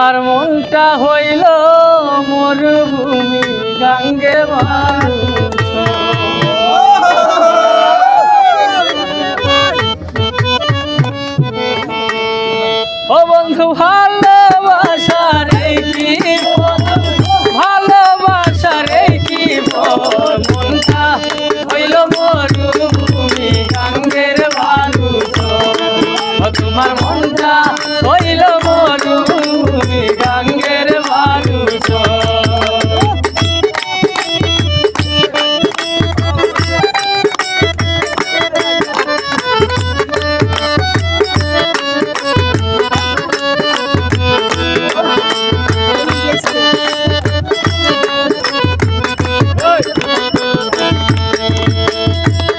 তোমার মনটা হইল মরুভূমি গাঙ্গে মানুষ ও বন্ধু ভালোবাসার এই কি ভালোবাসার এই কি মনটা হইল মরুভূমি গাঙ্গের মানুষ তোমার মনটা হইল মরুভূমি গাঙ্গের মানুষ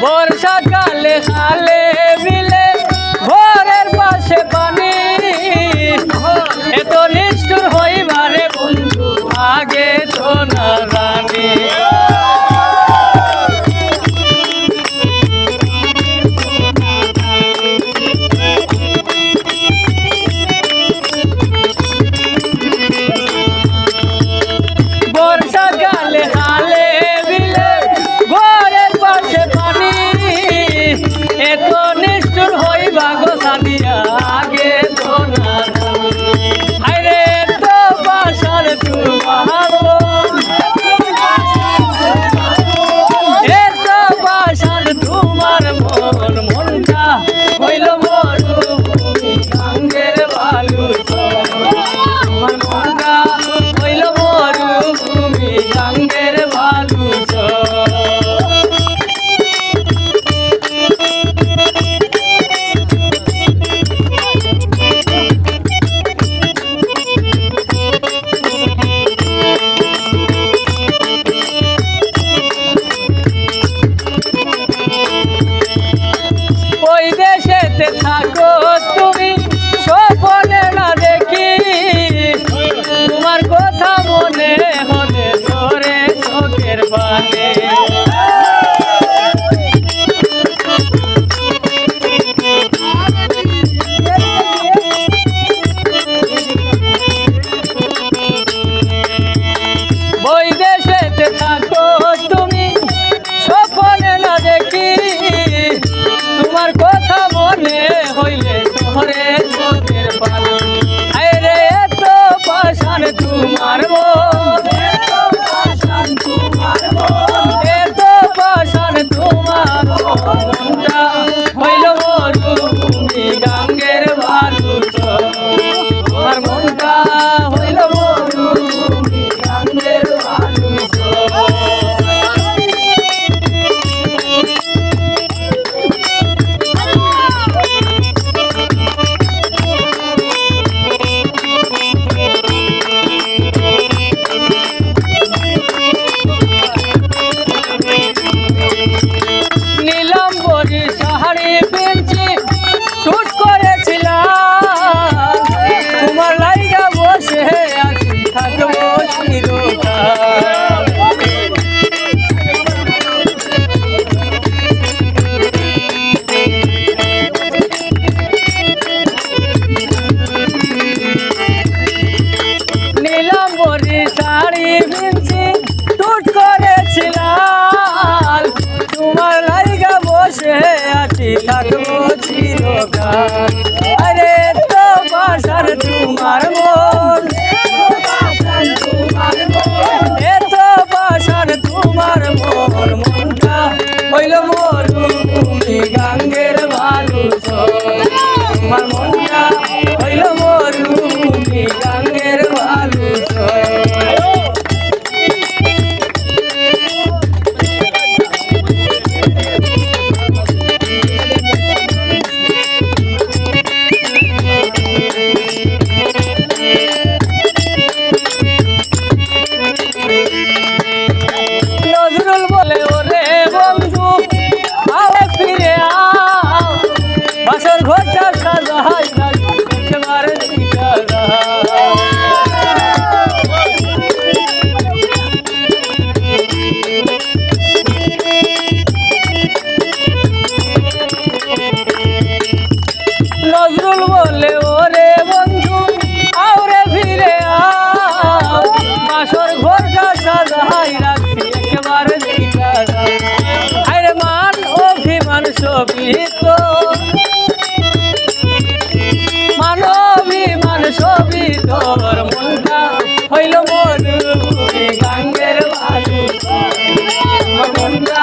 বর্ষাকালে খালে বিলে ঘরের পাশে পানি এত নিষ্ঠুর হইবারে বন্ধু আগে তো না জানি বর্ষাকালে খালে বিলে ঘরের পাশে পানি এত নিষ্ঠুর হইবা গো সাদিয়া আগে তো না আরে তো বাসার তোমার এত বাসার তোমার মন মনটা হইল মরুভূমি গাঙ্গের মানুষ তোমার মনটা হইল মরুভূমি গাঙ্গের মানুষ ওই দেশেতে থাকো তুমি স্বপ্নে না দেখি তোমার কথা মনে হলে ধরে চোখের পানে ওই দেশেতে থাকো তুমি স্বপ্নে না দেখি তোমার কথা মনে হইলে শহরে চোখের পানি আরে এত পাশান তোমার মন এত পাশান তোমার মনটা হইল মরুভূমি গাঙ্গের মানুষ তোমার মনটা হইল মরুভূমি গাঙ্গের মানুষ নীলম্বরী শাড়ি পেয়েছি টুট করেছিলাম তোমার লাইগা বসে আছি থাকবো চিরকাল নীলম্বরী শাড়ি পেয়েছি টুট করেছিলাম তোমার লাইগা বসে আছি থাকবো চিরকাল আরে তো বাসার তোমার মন এত বাসার তোমার মন মনটা হইল মরুভূমি গাঙ্গের মানুষ তোমার মনটা হইল মরুভূমি গাঙ্গের মানুষ নজরুল বলে ওরে বন্ধু আরে ফিরে আও বাসর ঘরটা সাজাই না শোভিত মানবিমান শোভিত মনটা হইল মরু গাঙ্গের বালু মনটা